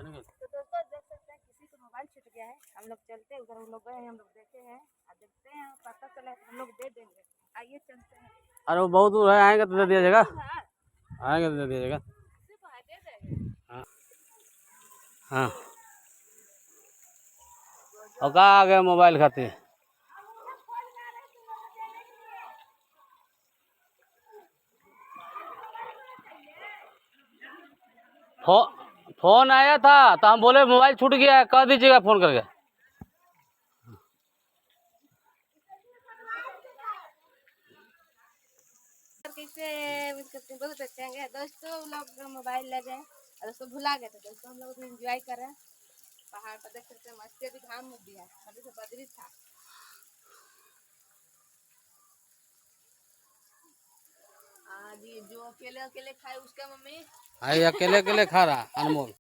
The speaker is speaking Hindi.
तो दोस्तों देख सकते हैं किसी को मोबाइल छूट गया है, हम लोग चलते हैं उधर, हम लोग गए हैं, हम लोग देखे हैं और देखते हैं, पता चला हम लोग दे देंगे। आइए चलते हैं। अरे वो बहुत दूर है, आएंगे तो दे दिया जाएगा, आएंगे तो दे दिया जाएगा। हाँ हाँ, और कहाँ आ गए मोबाइल खाते? फोन आया था तो हम बोले मोबाइल छूट गया है, कह दीजिएगा फोन करके। कैसे बहुत अच्छे हैं दोस्तों, लोग मोबाइल ले गए और उसको भुला गए थे दोस्तों, हम लोग एंजॉय कर रहे हैं। पहाड़ पर देख सकते हैं मस्ती, अभी घाम उग गया, अभी तो बदरी था। जी जो अकेले अकेले खाए उसका मम्मी अकेले अकेले खा रहा अनमोल।